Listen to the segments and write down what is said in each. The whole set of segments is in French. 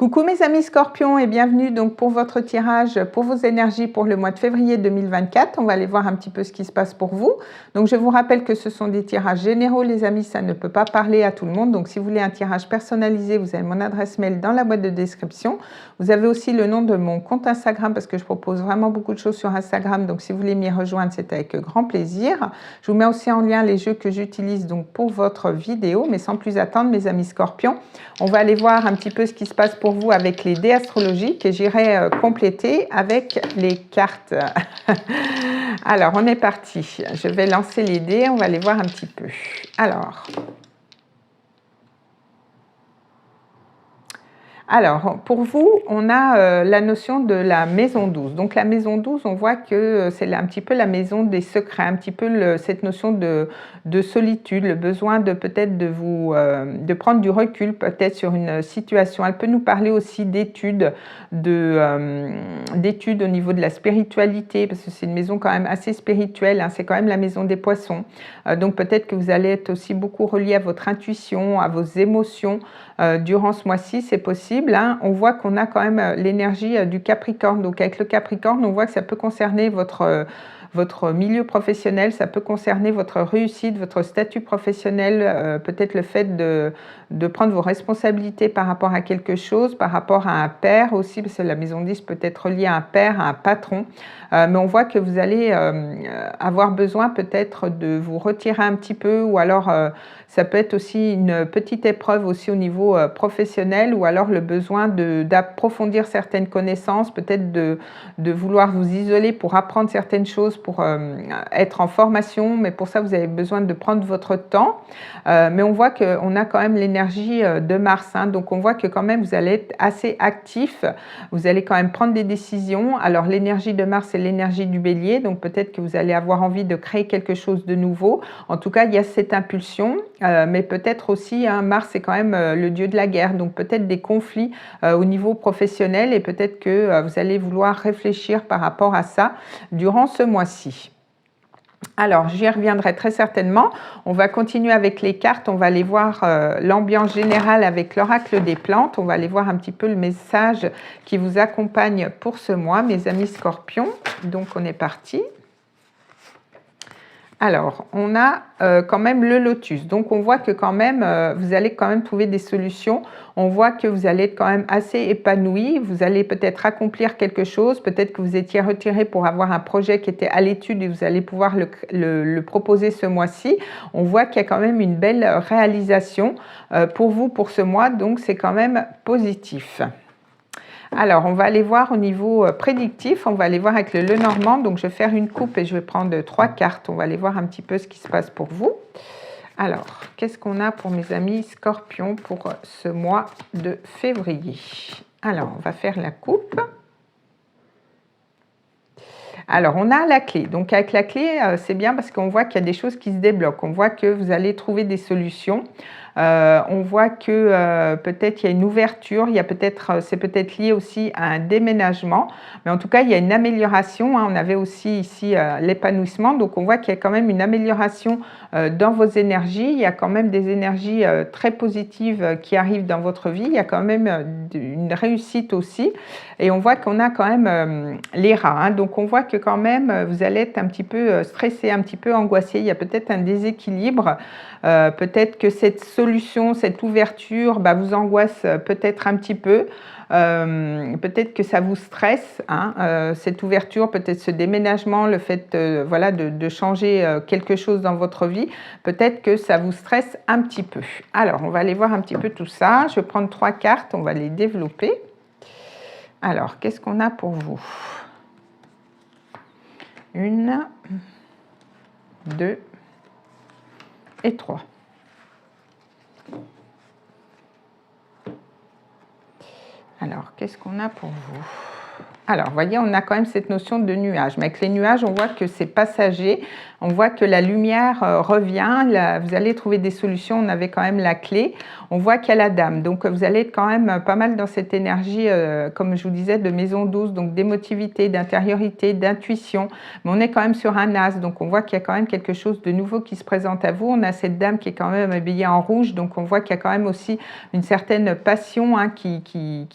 Coucou mes amis Scorpions et bienvenue donc pour votre tirage pour vos énergies pour le mois de février 2024. On va aller voir un petit peu ce qui se passe pour vous. Donc je vous rappelle que ce sont des tirages généraux les amis, ça ne peut pas parler à tout le monde. Donc si vous voulez un tirage personnalisé, vous avez mon adresse mail dans la boîte de description. Vous avez aussi le nom de mon compte Instagram parce que je propose vraiment beaucoup de choses sur Instagram. Donc si vous voulez m'y rejoindre, c'est avec grand plaisir. Je vous mets aussi en lien les jeux que j'utilise donc pour votre vidéo. Mais sans plus attendre mes amis Scorpions, on va aller voir un petit peu ce qui se passe pour vous avec les dés astrologiques et j'irai compléter avec les cartes. Alors, on est parti. Je vais lancer les dés, on va les voir un petit peu. Alors, pour vous, on a la notion de la maison 12. Donc, la maison 12, on voit que c'est un petit peu la maison des secrets, un petit peu cette notion de solitude, le besoin de peut-être de prendre du recul peut-être sur une situation. Elle peut nous parler aussi d'études, d'études au niveau de la spiritualité, parce que c'est une maison quand même assez spirituelle, hein, c'est quand même la maison des poissons. Donc, peut-être que vous allez être aussi beaucoup relié à votre intuition, à vos émotions durant ce mois-ci, c'est possible. Hein, on voit qu'on a quand même l'énergie du Capricorne. Donc avec le Capricorne, on voit que ça peut concerner votre milieu professionnel, ça peut concerner votre réussite, votre statut professionnel, peut-être le fait de prendre vos responsabilités par rapport à quelque chose, par rapport à un père aussi, parce que la maison 10 peut être reliée à un père, à un patron. Mais on voit que vous allez avoir besoin peut-être de vous retirer un petit peu, ou alors ça peut être aussi une petite épreuve aussi au niveau professionnel, ou alors le besoin d'approfondir certaines connaissances, peut-être de vouloir vous isoler pour apprendre certaines choses, pour être en formation, mais pour ça vous avez besoin de prendre votre temps. Mais on voit qu'on a quand même l'énergie de Mars, hein, donc on voit que quand même vous allez être assez actif, vous allez quand même prendre des décisions. Alors l'énergie de Mars, c'est l'énergie du Bélier, donc peut-être que vous allez avoir envie de créer quelque chose de nouveau. En tout cas, il y a cette impulsion, mais peut-être aussi, hein, Mars, c'est quand même le dieu de la guerre, donc peut-être des conflits au niveau professionnel, et peut-être que vous allez vouloir réfléchir par rapport à ça durant ce mois-ci. Alors, j'y reviendrai très certainement. On va continuer avec les cartes. On va aller voir l'ambiance générale avec l'oracle des plantes. On va aller voir un petit peu le message qui vous accompagne pour ce mois, mes amis Scorpions. Donc, on est parti. Alors, on a quand même le lotus. Donc, on voit que quand même, vous allez quand même trouver des solutions. On voit que vous allez être quand même assez épanoui. Vous allez peut-être accomplir quelque chose. Peut-être que vous étiez retiré pour avoir un projet qui était à l'étude et vous allez pouvoir le proposer ce mois-ci. On voit qu'il y a quand même une belle réalisation pour vous pour ce mois. Donc, c'est quand même positif. Alors, on va aller voir au niveau prédictif, on va aller voir avec le Lenormand. Donc, je vais faire une coupe et je vais prendre 3 cartes. On va aller voir un petit peu ce qui se passe pour vous. Alors, qu'est-ce qu'on a pour mes amis Scorpions pour ce mois de février? Alors, on va faire la coupe. Alors, on a la clé. Donc, avec la clé, c'est bien parce qu'on voit qu'il y a des choses qui se débloquent. On voit que vous allez trouver des solutions. On voit que peut-être il y a une ouverture, c'est peut-être lié aussi à un déménagement, mais en tout cas il y a une amélioration, hein. On avait aussi ici l'épanouissement, donc on voit qu'il y a quand même une amélioration dans vos énergies, il y a quand même des énergies très positives qui arrivent dans votre vie, il y a quand même une réussite aussi, et on voit qu'on a quand même les rats, hein. Donc on voit que quand même vous allez être un petit peu stressé, un petit peu angoissé, il y a peut-être un déséquilibre, peut-être que cette solution, cette ouverture vous angoisse peut-être un petit peu, peut-être que ça vous stresse, hein, cette ouverture, peut-être ce déménagement, le fait voilà, de changer quelque chose dans votre vie, peut-être que ça vous stresse un petit peu. Alors, on va aller voir un petit peu tout ça. Je vais prendre 3 cartes, on va les développer. Alors, qu'est-ce qu'on a pour vous? 1, 2 et 3. Alors, qu'est-ce qu'on a pour vous? Alors, vous voyez, on a quand même cette notion de nuage. Mais avec les nuages, on voit que c'est passager. On voit que la lumière revient, là, vous allez trouver des solutions, on avait quand même la clé. On voit qu'il y a la dame, donc vous allez être quand même pas mal dans cette énergie, comme je vous disais, de maison 12, donc d'émotivité, d'intériorité, d'intuition. Mais on est quand même sur un as, donc on voit qu'il y a quand même quelque chose de nouveau qui se présente à vous. On a cette dame qui est quand même habillée en rouge, donc on voit qu'il y a quand même aussi une certaine passion hein, qui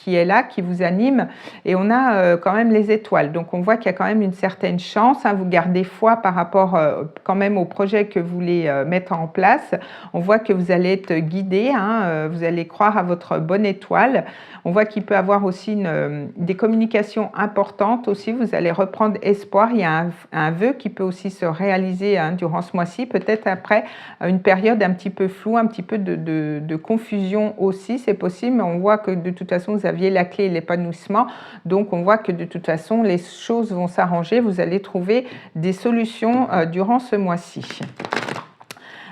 est là, qui vous anime. Et on a quand même les étoiles, donc on voit qu'il y a quand même une certaine chance. Hein, vous gardez foi par rapport quand même au projet que vous voulez mettre en place. On voit que vous allez être guidé, hein, vous allez croire à votre bonne étoile. On voit qu'il peut y avoir aussi des communications importantes aussi. Vous allez reprendre espoir. Il y a un vœu qui peut aussi se réaliser hein, durant ce mois-ci, peut-être après une période un petit peu floue, un petit peu de confusion aussi, c'est possible, mais on voit que de toute façon, vous aviez la clé et l'épanouissement. Donc, on voit que de toute façon, les choses vont s'arranger. Vous allez trouver des solutions durant ce mois-ci.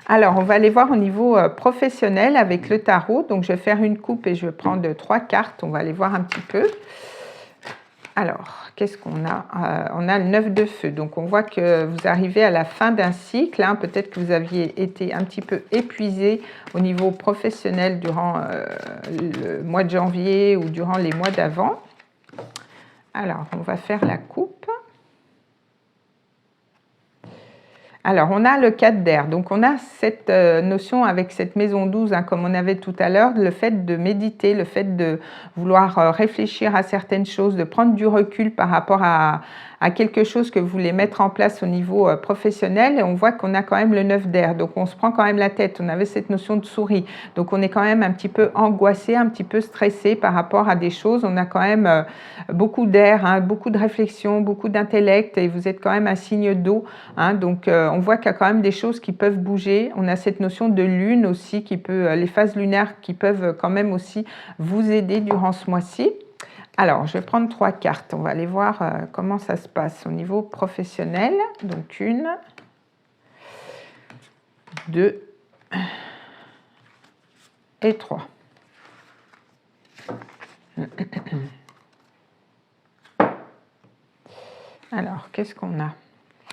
Alors, on va aller voir au niveau professionnel avec le tarot. Donc, je vais faire une coupe et je vais prendre 3 cartes. On va aller voir un petit peu. Alors, qu'est-ce qu'on a on a le 9 de feu. Donc, on voit que vous arrivez à la fin d'un cycle. Hein. Peut-être que vous aviez été un petit peu épuisé au niveau professionnel durant le mois de janvier ou durant les mois d'avant. Alors, on va faire la coupe. Alors, on a le 4 d'air. Donc, on a cette notion avec cette maison 12, hein, comme on avait tout à l'heure, le fait de méditer, le fait de vouloir réfléchir à certaines choses, de prendre du recul par rapport à quelque chose que vous voulez mettre en place au niveau professionnel. Et on voit qu'on a quand même le 9 d'air. Donc, on se prend quand même la tête. On avait cette notion de souris. Donc, on est quand même un petit peu angoissé, un petit peu stressé par rapport à des choses. On a quand même beaucoup d'air, hein, beaucoup de réflexion, beaucoup d'intellect. Et vous êtes quand même un signe d'eau. Hein, donc, on voit qu'il y a quand même des choses qui peuvent bouger. On a cette notion de lune aussi, qui peut, les phases lunaires qui peuvent quand même aussi vous aider durant ce mois-ci. Alors, je vais prendre 3 cartes. On va aller voir comment ça se passe au niveau professionnel. Donc, 1, 2 et 3. Alors, qu'est-ce qu'on a ?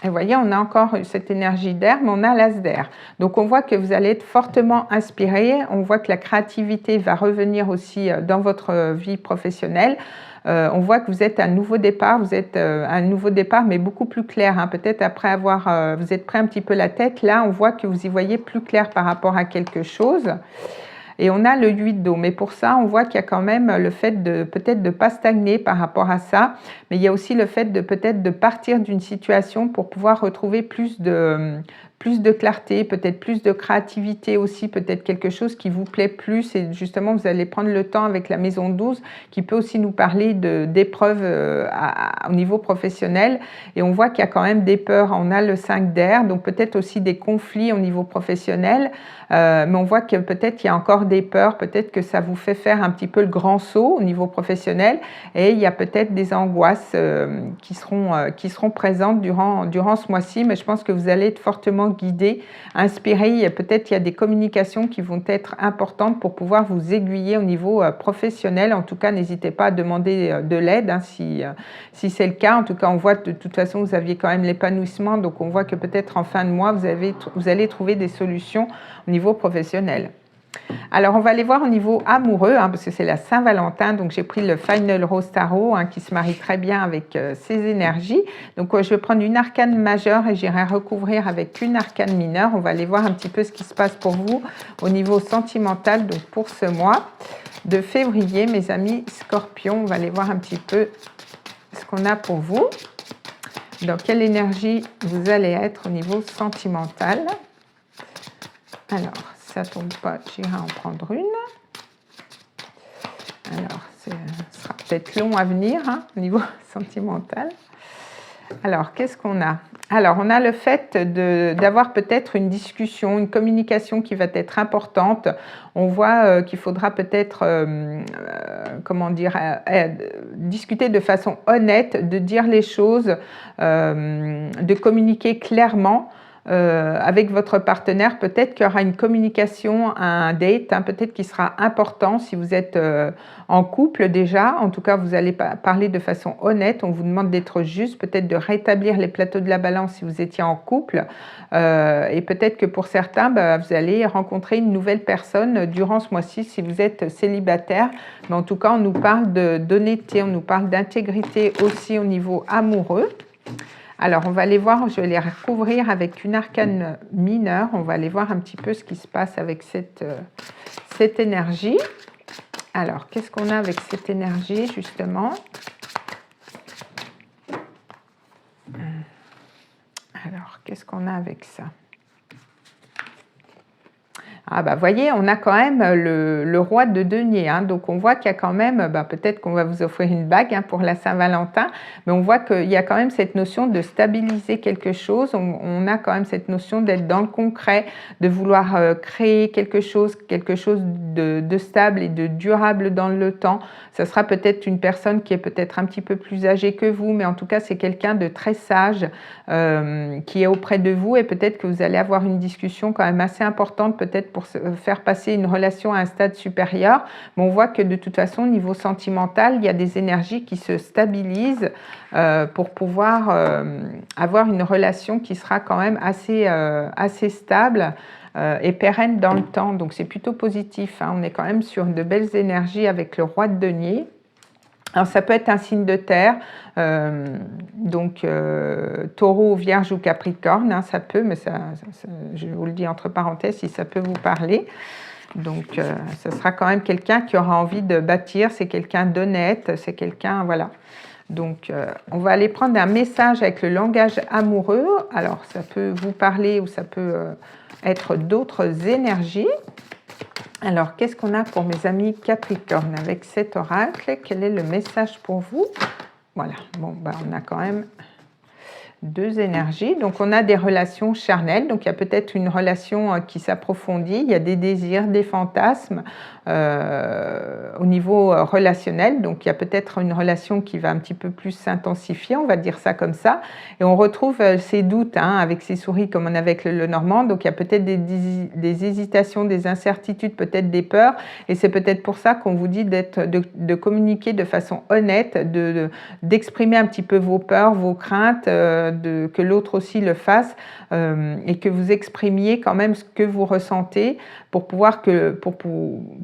Et vous voyez, on a encore cette énergie d'air, mais on a l'as d'air. Donc, on voit que vous allez être fortement inspiré. On voit que la créativité va revenir aussi dans votre vie professionnelle. On voit que vous êtes à un nouveau départ. Vous êtes à un nouveau départ, mais beaucoup plus clair. Hein. Peut-être après avoir... vous êtes pris un petit peu la tête. Là, on voit que vous y voyez plus clair par rapport à quelque chose. Et on a le 8 d'eau, mais pour ça, on voit qu'il y a quand même le fait de peut-être de ne pas stagner par rapport à ça, mais il y a aussi le fait de peut-être de partir d'une situation pour pouvoir retrouver plus de clarté, peut-être plus de créativité aussi, peut-être quelque chose qui vous plaît plus et justement vous allez prendre le temps avec la maison 12 qui peut aussi nous parler d'épreuves au niveau professionnel et on voit qu'il y a quand même des peurs, on a le 5 d'air, donc peut-être aussi des conflits au niveau professionnel, mais on voit que peut-être il y a encore des peurs, peut-être que ça vous fait faire un petit peu le grand saut au niveau professionnel et il y a peut-être des angoisses qui seront présentes durant ce mois-ci, mais je pense que vous allez être fortement guidé, inspiré. Peut-être il y a des communications qui vont être importantes pour pouvoir vous aiguiller au niveau professionnel. En tout cas, n'hésitez pas à demander de l'aide hein, si c'est le cas. En tout cas, on voit de toute façon, vous aviez quand même l'épanouissement. Donc, on voit que peut-être en fin de mois, vous allez trouver des solutions au niveau professionnel. Alors, on va aller voir au niveau amoureux, hein, parce que c'est la Saint-Valentin, donc j'ai pris le Final Rose Tarot, hein, qui se marie très bien avec ces énergies. Donc, je vais prendre une arcane majeure et j'irai recouvrir avec une arcane mineure. On va aller voir un petit peu ce qui se passe pour vous au niveau sentimental, donc pour ce mois de février, mes amis Scorpions. On va aller voir un petit peu ce qu'on a pour vous. Dans quelle énergie vous allez être au niveau sentimental. Alors, ça tombe pas, j'irai en prendre une. Alors, ce sera peut-être long à venir hein, au niveau sentimental. Alors, qu'est-ce qu'on a? Alors, on a le fait d'avoir peut-être une discussion, une communication qui va être importante. On voit qu'il faudra peut-être, comment dire, discuter de façon honnête, de dire les choses, de communiquer clairement. avec votre partenaire, peut-être qu'il y aura une communication, un date, hein, peut-être qui sera important si vous êtes en couple déjà. En tout cas, vous allez parler de façon honnête. On vous demande d'être juste, peut-être de rétablir les plateaux de la balance si vous étiez en couple. Et peut-être que pour certains, vous allez rencontrer une nouvelle personne durant ce mois-ci si vous êtes célibataire. Mais en tout cas, on nous parle d'honnêteté, on nous parle d'intégrité aussi au niveau amoureux. Alors, on va aller voir, je vais les recouvrir avec une arcane mineure. On va aller voir un petit peu ce qui se passe avec cette énergie. Alors, qu'est-ce qu'on a avec cette énergie, justement? Alors, qu'est-ce qu'on a avec ça? Ah bah voyez, on a quand même le roi de denier, hein, donc on voit qu'il y a quand même, peut-être qu'on va vous offrir une bague hein, pour la Saint-Valentin, mais on voit qu'il y a quand même cette notion de stabiliser quelque chose, on a quand même cette notion d'être dans le concret, de vouloir créer quelque chose de stable et de durable dans le temps. Ça sera peut-être une personne qui est peut-être un petit peu plus âgée que vous, mais en tout cas c'est quelqu'un de très sage qui est auprès de vous, et peut-être que vous allez avoir une discussion quand même assez importante, peut-être pour faire passer une relation à un stade supérieur. Mais on voit que de toute façon, au niveau sentimental, il y a des énergies qui se stabilisent pour pouvoir avoir une relation qui sera quand même assez stable et pérenne dans le temps. Donc c'est plutôt positif, hein. On est quand même sur de belles énergies avec le roi de denier. Alors ça peut être un signe de terre, donc taureau, vierge ou capricorne, hein, ça peut, mais je vous le dis entre parenthèses si ça peut vous parler. Donc ce sera quand même quelqu'un qui aura envie de bâtir, c'est quelqu'un d'honnête, c'est quelqu'un, voilà. Donc on va aller prendre un message avec le langage amoureux. Alors ça peut vous parler ou ça peut être d'autres énergies. Alors, qu'est-ce qu'on a pour mes amis Capricorne avec cet oracle? Quel est le message pour vous? Voilà, bon, on a quand même deux énergies. Donc, on a des relations charnelles. Donc, il y a peut-être une relation qui s'approfondit. Il y a des désirs, des fantasmes au niveau relationnel. Donc, il y a peut-être une relation qui va un petit peu plus s'intensifier, on va dire ça comme ça. Et on retrouve ces doutes hein, avec ces souris comme on avait avec le Normand. Donc, il y a peut-être des hésitations, des incertitudes, peut-être des peurs. Et c'est peut-être pour ça qu'on vous dit de communiquer de façon honnête, d'exprimer un petit peu vos peurs, vos craintes, que l'autre aussi le fasse et que vous exprimiez quand même ce que vous ressentez pour pouvoir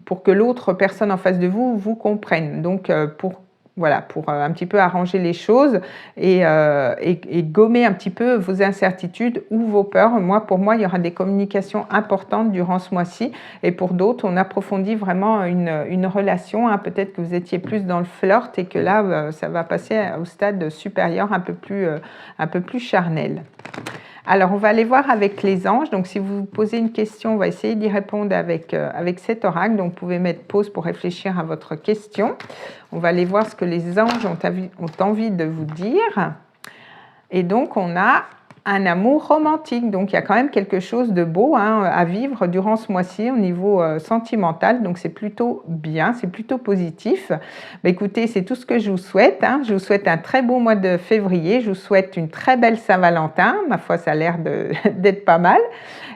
pour que l'autre personne en face de vous vous comprenne. Donc pour un petit peu arranger les choses et gommer un petit peu vos incertitudes ou vos peurs. Pour moi, il y aura des communications importantes durant ce mois-ci, et pour d'autres, on approfondit vraiment une relation. Hein. Peut-être que vous étiez plus dans le flirt et que là, ça va passer au stade supérieur, un peu plus charnel. Alors, on va aller voir avec les anges. Donc, si vous vous posez une question, on va essayer d'y répondre avec cet oracle. Donc, vous pouvez mettre pause pour réfléchir à votre question. On va aller voir ce que les anges ont envie de vous dire. Et donc, on a un amour romantique. Donc, il y a quand même quelque chose de beau hein, à vivre durant ce mois-ci au niveau sentimental. Donc, c'est plutôt bien, c'est plutôt positif. Écoutez, c'est tout ce que je vous souhaite. Hein. Je vous souhaite un très beau mois de février. Je vous souhaite une très belle Saint-Valentin. Ma foi, ça a l'air d'être pas mal.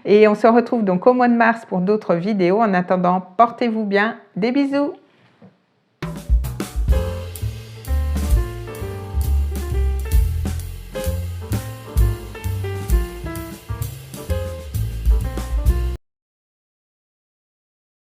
Et on se retrouve donc au mois de mars pour d'autres vidéos. En attendant, portez-vous bien. Des bisous!